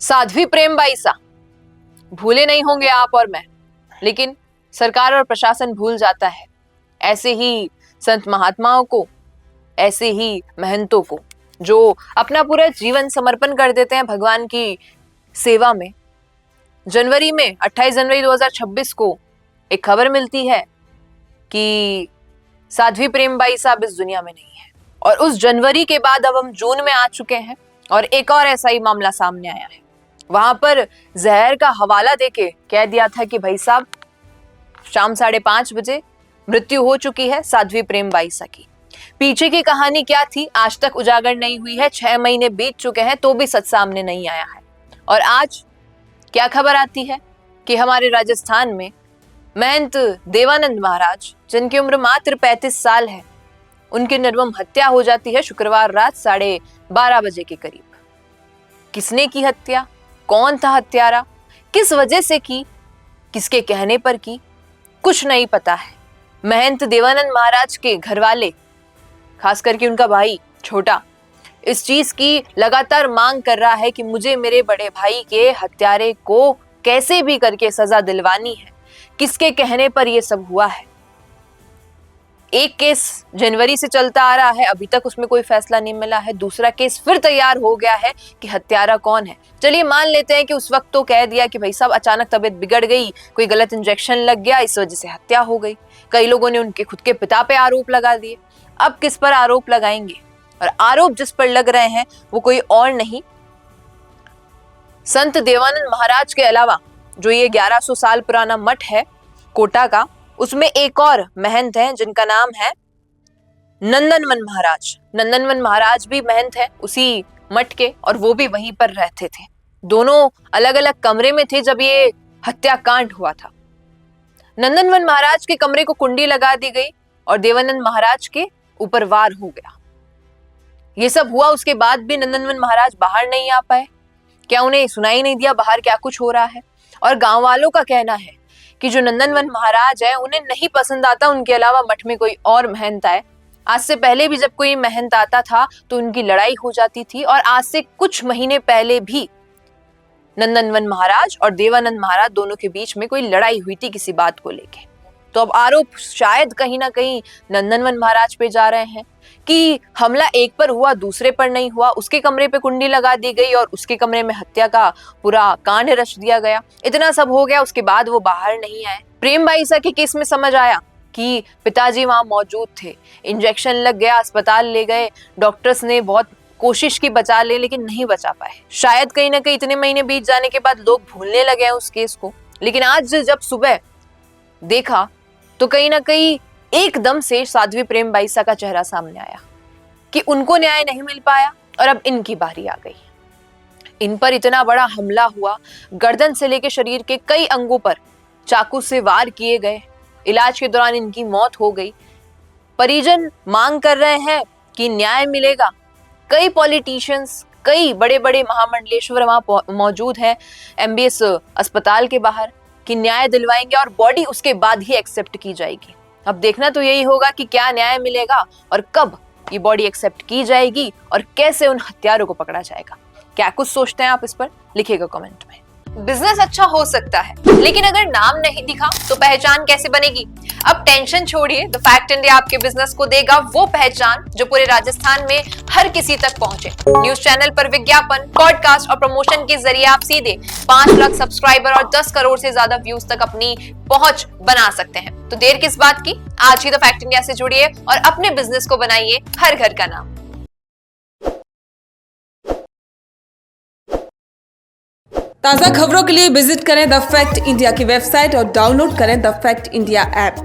साध्वी प्रेमबाई सा भूले नहीं होंगे आप और मैं, लेकिन सरकार और प्रशासन भूल जाता है। ऐसे ही संत महात्माओं को, ऐसे ही महंतों को जो अपना पूरा जीवन समर्पण कर देते हैं भगवान की सेवा में। जनवरी में 28 जनवरी 2026 को एक खबर मिलती है कि साध्वी प्रेमबाई साहब इस दुनिया में नहीं है, और उस जनवरी के बाद अब हम जून में आ चुके हैं और एक और ऐसा ही मामला सामने आया है। वहां पर जहर का हवाला देके कह दिया था कि भाई साहब शाम 5:30 बजे मृत्यु हो चुकी है साध्वी प्रेमबाई सा की। पीछे की कहानी क्या थी आज तक उजागर नहीं हुई है। 6 महीने बीत चुके हैं तो भी सच सामने नहीं आया है। और आज क्या खबर आती है कि हमारे राजस्थान में महंत देवानंद महाराज, जिनकी उम्र मात्र 35 साल है, उनकी निर्मम हत्या हो जाती है शुक्रवार रात 12:30 बजे के करीब। किसने की हत्या, कौन था हत्यारा, किस वजह से की, किसके कहने पर की, कुछ नहीं पता है। महंत देवानंद महाराज के घर वाले, खास करके उनका भाई छोटा, इस चीज की लगातार मांग कर रहा है कि मुझे मेरे बड़े भाई के हत्यारे को कैसे भी करके सजा दिलवानी है। किसके कहने पर यह सब हुआ है? एक केस जनवरी से चलता आ रहा है, अभी तक उसमें कोई फैसला नहीं मिला है। दूसरा केस फिर तैयार हो गया है कि हत्यारा कौन है। चलिए मान लेते हैं कि उस वक्त तो कह दिया कि भाई साहब अचानक तबीयत बिगड़ गई, कोई गलत इंजेक्शन लग गया, इस वजह से हत्या हो गई। कई लोगों ने उनके खुद के पिता पे आरोप लगा दिए। अब किस पर आरोप लगाएंगे? और आरोप जिस पर लग रहे हैं वो कोई और नहीं, संत देवानंद महाराज के अलावा जो ये 1100 साल पुराना मठ है कोटा का, उसमें एक और महंत है जिनका नाम है नंदनवन महाराज। नंदनवन महाराज भी महंत है उसी मठ के, और वो भी वहीं पर रहते थे। दोनों अलग अलग कमरे में थे जब ये हत्याकांड हुआ था। नंदनवन महाराज के कमरे को कुंडी लगा दी गई और देवानंद महाराज के ऊपर वार हो गया। ये सब हुआ, उसके बाद भी नंदनवन महाराज बाहर नहीं आ पाए। क्या उन्हें सुनाई नहीं दिया बाहर क्या कुछ हो रहा है? और गांव वालों का कहना है कि जो नंदनवन महाराज है उन्हें नहीं पसंद आता उनके अलावा मठ में कोई और महंत आए। आज से पहले भी जब कोई महंत आता था तो उनकी लड़ाई हो जाती थी, और आज से कुछ महीने पहले भी नंदनवन महाराज और देवानंद महाराज दोनों के बीच में कोई लड़ाई हुई थी किसी बात को लेके। तो अब आरोप शायद कहीं ना कहीं नंदनवन महाराज पे जा रहे हैं कि हमला एक पर हुआ, दूसरे पर नहीं हुआ। उसके कमरे पे कुंडी लगा दी गई और उसके कमरे में हत्या का पूरा कांड रच दिया गया। इतना सब हो गया, उसके बाद वो बाहर नहीं आए। प्रेमबाई सा के केस में समझ आया कि पिताजी वहां मौजूद थे, इंजेक्शन लग गया, अस्पताल ले गए, डॉक्टर्स ने बहुत कोशिश की बचा ले, लेकिन नहीं बचा पाए। शायद कहीं ना कहीं इतने महीने बीत जाने के बाद लोग भूलने लगे हैं उस केस को। लेकिन आज जब सुबह देखा तो कहीं ना कहीं एकदम से साध्वी प्रेमबाई सा का चेहरा सामने आया कि उनको न्याय नहीं मिल पाया और अब इनकी बारी आ गई। इन पर इतना बड़ा हमला हुआ, गर्दन से लेकर शरीर के कई अंगों पर चाकू से वार किए गए। इलाज के दौरान इनकी मौत हो गई। परिजन मांग कर रहे हैं कि न्याय मिलेगा। कई पॉलिटिशियंस, कई बड़े बड़े महामंडलेश्वर वहां मौजूद हैं MBS अस्पताल के बाहर कि न्याय दिलवाएंगे और बॉडी उसके बाद ही एक्सेप्ट की जाएगी। अब देखना तो यही होगा कि क्या न्याय मिलेगा और कब ये बॉडी एक्सेप्ट की जाएगी और कैसे उन हत्यारों को पकड़ा जाएगा। क्या कुछ सोचते हैं आप इस पर? लिखिएगा कमेंट में। बिजनेस अच्छा हो सकता है, लेकिन अगर नाम नहीं दिखा तो पहचान कैसे बनेगी? अब टेंशन छोड़िए, द फैक्ट इंडिया आपके बिजनेस को देगा वो पहचान जो पूरे राजस्थान में हर किसी तक पहुंचे। न्यूज चैनल पर विज्ञापन, पॉडकास्ट और प्रमोशन के जरिए आप सीधे 5 लाख सब्सक्राइबर और 10 करोड़ से ज्यादा व्यूज तक अपनी पहुंच बना सकते हैं। तो देर किस बात की, आज ही द फैक्ट इंडिया से जुड़िए और अपने बिजनेस को बनाइए हर घर का नाम। ताज़ा खबरों के लिए विजिट करें द फैक्ट इंडिया की वेबसाइट और डाउनलोड करें द फैक्ट इंडिया ऐप।